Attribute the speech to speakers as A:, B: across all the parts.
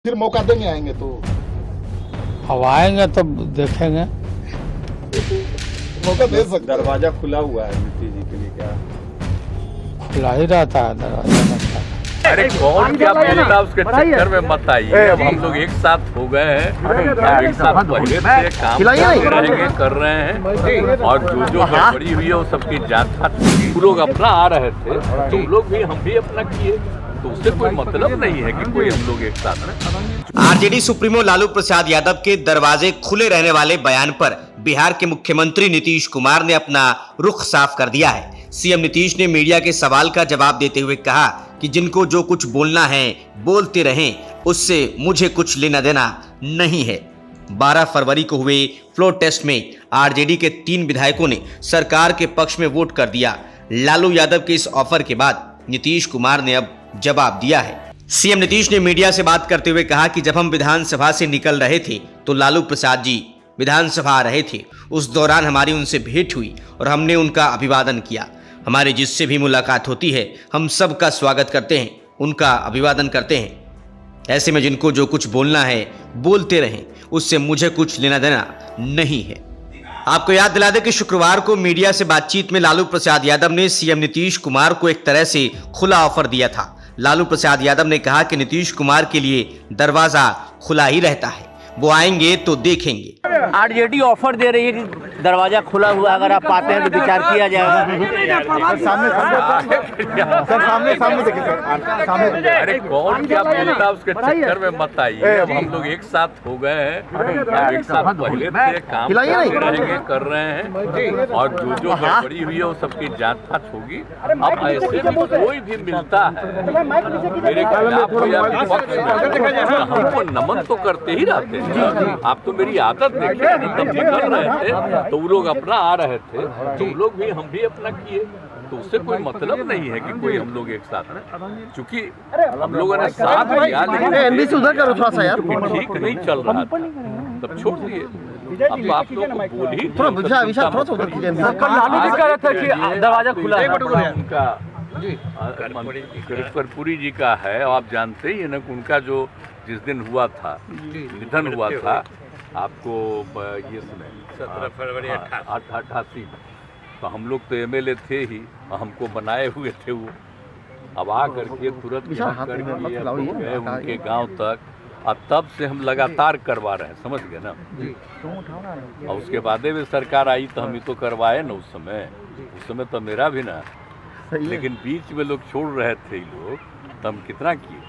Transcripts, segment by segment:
A: फिर मौका देंगे आएंगे तो?
B: अब आएंगे तो देखेंगे।
A: मौका दे सकते हैं।
C: दरवाजा खुला हुआ है नीतीश जी के लिए, क्या
B: खुला ही रहता है दरवाजा लगता है।
D: अरे कौन क्या बोलता उसके चक्कर में मत आइए। अब हम लोग एक साथ हो गए हैं, एक साथ पहले से काम कर रहे हैं और जो गड़बड़ी हुई है वो सबकी जांच वो लोग अपना आ रहे थे, तुम लोग भी हम भी अपना किए, तो उससे कोई मतलब नहीं है कि कोई हम लोग एक साथ हैं।
E: आरजेडी सुप्रीमो लालू प्रसाद यादव के दरवाजे खुले रहने वाले बयान पर बिहार के मुख्यमंत्री नीतीश कुमार ने अपना रुख साफ कर दिया है। सीएम नीतीश ने मीडिया के सवाल का जवाब देते हुए कहा कि जिनको जो कुछ बोलना है बोलते रहें, उससे मुझे कुछ लेना देना नहीं है। 12 फरवरी को हुए फ्लोर टेस्ट में आरजेडी के 3 विधायकों ने सरकार के पक्ष में वोट कर दिया। लालू यादव के इस ऑफर के बाद नीतीश कुमार ने अब जवाब दिया है। सीएम नीतीश ने मीडिया से बात करते हुए कहा कि जब हम विधानसभा से निकल रहे थे तो लालू प्रसाद जी विधानसभा आ रहे थे। उस दौरान हमारी उनसे भेंट हुई और हमने उनका अभिवादन किया। हमारे जिससे भी मुलाकात होती है हम सबका स्वागत करते हैं, उनका अभिवादन करते हैं। ऐसे में जिनको जो कुछ बोलना है बोलते रहें, उससे मुझे कुछ लेना देना नहीं है। आपको याद दिला दें कि शुक्रवार को मीडिया से बातचीत में लालू प्रसाद यादव ने सीएम नीतीश कुमार को एक तरह से खुला ऑफर दिया था। लालू प्रसाद यादव ने कहा कि नीतीश कुमार के लिए दरवाजा खुला ही रहता है, वो आएंगे तो देखेंगे।
F: आरजेडी ऑफर दे रही है कि दरवाजा खुला हुआ, अगर आप पाते हैं तो विचार किया जाएगा।
C: सामने देखिए सर।
D: अरे कौन क्या बोलता उसके चक्कर में मत आइए। अब हम लोग एक साथ हो गए हैं, एक साथ पहले से काम कर रहे हैं और जो गड़बड़ी हुई है वो सबकी जांच होगी। अब ऐसे में कोई भी मिलता है मेरे खिलाफ हो या विपक्ष में, हमको नमन तो करते ही रहते हैं। आप तो मेरी आदत देखिए, तब निकल रहे थे तो वो लोग अपना आ रहे थे, तुम लोग भी हम भी अपना किए, तो उससे कोई मतलब नहीं है कि कोई हम लोग एक साथ हैं। क्योंकि हम लोगों ने साथ दिया लेकिन
F: उधर करो थोड़ा सा यार,
D: ठीक नहीं चल रहा था, तब छोड़ दिए। अब आप लोग को बोल ही
F: दरवाजा खुला है।
D: उनका कर्पूरी जी का है, आप जानते ही है ना, उनका जो जिस दिन हुआ था, निधन हुआ था, आपको ये सुने 17 फरवरी 88। तो हम लोग तो एमएलए थे ही, हमको बनाए हुए थे वो। अब आ करके तुरंत गए उनके गांव तक, और तब से हम लगातार करवा रहे हैं, समझ गए ना। और उसके बाद में सरकार आई तो हम ही तो करवाए ना। उस समय तो मेरा भी ना, लेकिन बीच में लोग छोड़ रहे थे लोग, तो हम कितना किए।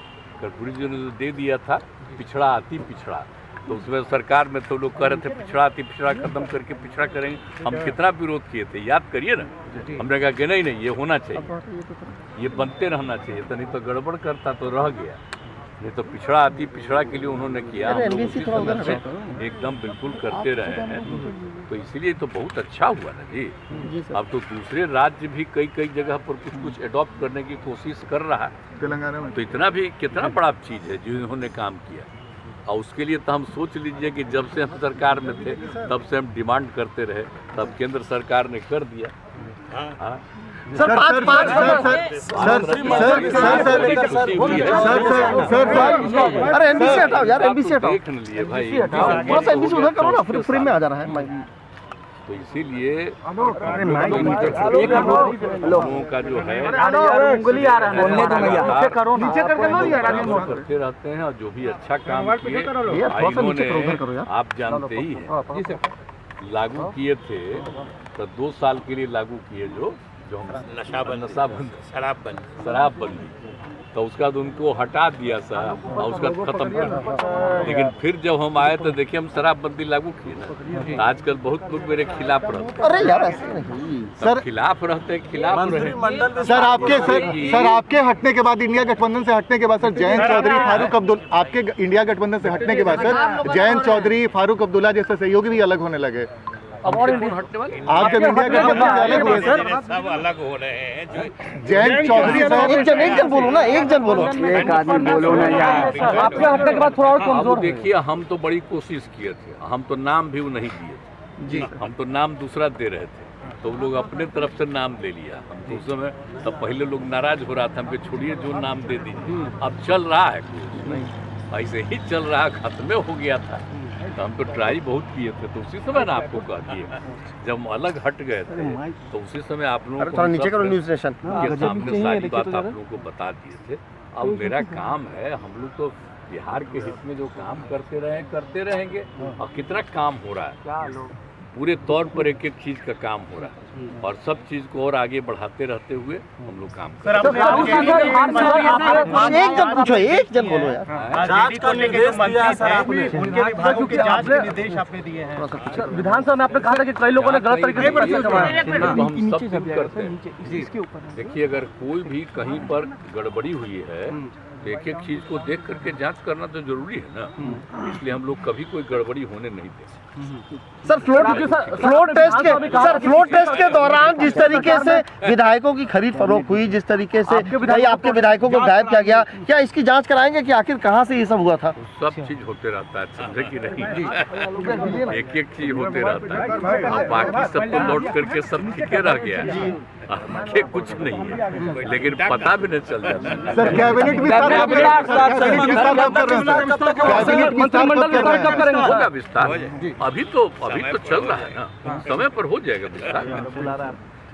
D: कर्पूरी जी ने दे दिया था पिछड़ा अति पिछड़ा, तो उसमें सरकार में तो लोग कह रहे थे पिछड़ा अति पिछड़ा खत्म करके पिछड़ा करेंगे। हम कितना विरोध किए थे, याद करिए ना। हमने कहा कि नहीं ये होना चाहिए, ये बनते रहना चाहिए, तो नहीं तो गड़बड़ करता तो रह गया। नहीं तो पिछड़ा अति पिछड़ा के लिए उन्होंने किया, हम लोग उसी समय से एकदम बिल्कुल करते रहे हैं। तो इसीलिए तो बहुत अच्छा हुआ ना जी। अब तो दूसरे राज्य भी कई जगह पर कुछ एडॉप्ट करने की कोशिश कर रहा है
C: तेलंगाना में,
D: तो इतना भी कितना बड़ा चीज़ है जो इन्होंने काम किया। और उसके लिए तो हम सोच लीजिए कि जब से हम सरकार में थे तब से हम डिमांड करते रहे, तब केंद्र सरकार ने कर दिया। हाँ
F: सर अरे एमबीसी हटाओ यार, एमबीसी हटाओ।
D: देख लिए भाई,
F: थोड़ा सा एमबीसी उधर करो ना, फिर फ्रेम में आ जा रहा है।
D: तो इसीलिए लोगों का जो है
F: उंगली आ रहा है,
D: करते रहते हैं। और जो भी अच्छा काम किए इन्होंने, आप जानते ही हैं, लागू किए थे तो 2 साल के लिए लागू किए जो नशाबंदी शराबबंदी, तो उसका बाद उनको हटा दिया साहब और उसका खत्म कर दिया। लेकिन फिर जब हम आए तो देखिए हम शराबबंदी लागू किए ना। आजकल बहुत लोग मेरे खिलाफ रहते।
F: अरे यार ऐसे नहीं
D: सर, खिलाफ रहते खिलाफ रहे।
C: सर आपके हटने के बाद, इंडिया गठबंधन से हटने के बाद सर, जयंत चौधरी फारूक अब्दुल्ला, आपके इंडिया गठबंधन से हटने के बाद सर जयंत चौधरी फारूक अब्दुल्ला जैसे सहयोगी भी अलग होने लगे।
F: अब और हटने वाले
C: आप जब इंडिया गठबंधन से अलग हुए सर,
D: सब अलग हो रहे हैं।
C: जयंत चौधरी
F: एक जन बोलो ना, एक जन बोलो, एक आदमी बोलो ना यार। आपके हटने के बाद थोड़ा और कमजोर।
D: देखिए हम तो बड़ी कोशिश किए थे, हम तो नाम भी नहीं दिए थे जी, हम तो नाम दूसरा दे रहे थे, तो लोग अपने तरफ से नाम ले लिया। हम तो उस समय तब पहले लोग नाराज हो रहा था, हमको छोड़िए जो नाम दे दीजिए। अब चल रहा है कुछ नहीं, ऐसे ही चल रहा, खत्म हो गया था। तो हम तो ट्राई बहुत किए थे, तो उसी समय ना आपको कह दिए, जब अलग हट गए थे तो उसी समय आप लोगों को नीचे करो न्यूज़ नेशन के सामने सारी बात आप लोगों को बता दिए थे। अब मेरा काम है, हम लोग तो बिहार के हित में जो काम करते रहेंगे। और कितना काम हो रहा है, पूरे तौर पर एक एक चीज का काम हो रहा है, और सब चीज को और आगे बढ़ाते रहते हुए हम लोग काम कर रहे हैं।
A: एक जन पूछो, एक जन बोलो यार।
G: जांच करने के निर्देश उनके विभागों के जांच के निर्देश आपने दिए हैं।
A: विधानसभा में आपने कहा था कि कई लोगों ने गलत तरीके से पर्चा जमाया।
D: तो हम सब कुछ करते हैं। देखिए, अगर कोई भी कहीं पर गड़बड़ी हुई है तो एक एक चीज को देख करके जांच करना तो जरूरी है ना, इसलिए हम लोग कभी कोई गड़बड़ी होने नहीं देते।
A: सर फ्लोर टेस्ट के दौरान जिस तरीके से विधायकों की खरीद फरोख्त हुई, जिस तरीके से आपके विधायकों को गायब किया गया, क्या इसकी जांच कराएंगे कि आखिर कहां से ये सब हुआ था?
D: सब चीज होते रहता है, समझे कि नहीं? एक एक चीज होते रहता है, बाकी सब तो लौट करके सब ठीके रह गया है, आगे कुछ नहीं है, लेकिन पता भी नहीं चल जाता।
C: सर कैबिनेट
D: होगा विस्तार, अभी तो चल रहा है ना, समय पर हो जाएगा विस्तार।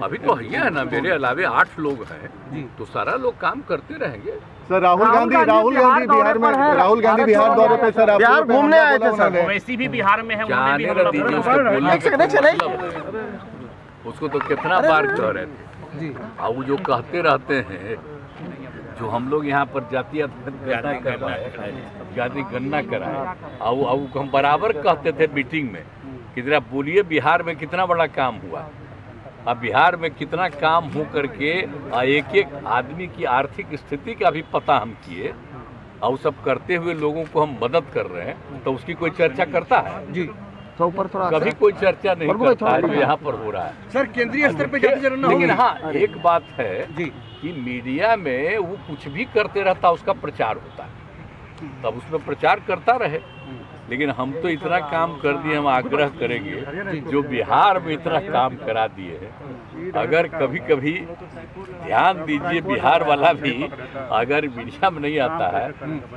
D: अभी तो है ना, मेरे अलावे 8 लोग हैं, तो सारा लोग काम करते रहेंगे।
C: सर राहुल गांधी बिहार में, राहुल गांधी बिहार दौरे पे सर
A: बिहार घूमने आए थे सर।
G: वैसी भी बिहार में है,
D: जाने न दीजिए उसको बोलने का, उसको तो कितना बार कह रहे थे। और वो जो कहते रहते हैं, जो हम लोग यहाँ पर जातीय गणना कराए, और हम बराबर कहते थे मीटिंग में कि जरा बोलिए बिहार में कितना बड़ा काम हुआ। अब बिहार में कितना काम हो करके एक एक आदमी की आर्थिक स्थिति का भी पता हम किए, और सब करते हुए लोगों को हम मदद कर रहे हैं, तो उसकी कोई चर्चा करता है जी? तो ऊपर थोड़ा कभी कोई चर्चा नहीं करता है जो यहाँ पर हो रहा है।
G: सर केंद्रीय स्तर पे जाके जरूर ना,
D: लेकिन हाँ एक बात है जी कि मीडिया में वो कुछ भी करते रहता, उसका प्रचार होता है, तब उसमें प्रचार करता रहे। लेकिन हम तो इतना काम कर दिए, हम आग्रह करेंगे जो बिहार में इतना काम करा दिए हैं, अगर कभी कभी ध्यान दीजिए, बिहार वाला भी अगर मीडिया में नहीं आता है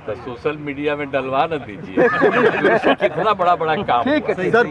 D: तो सोशल मीडिया में डलवा न दीजिए, कितना बड़ा काम।
C: सर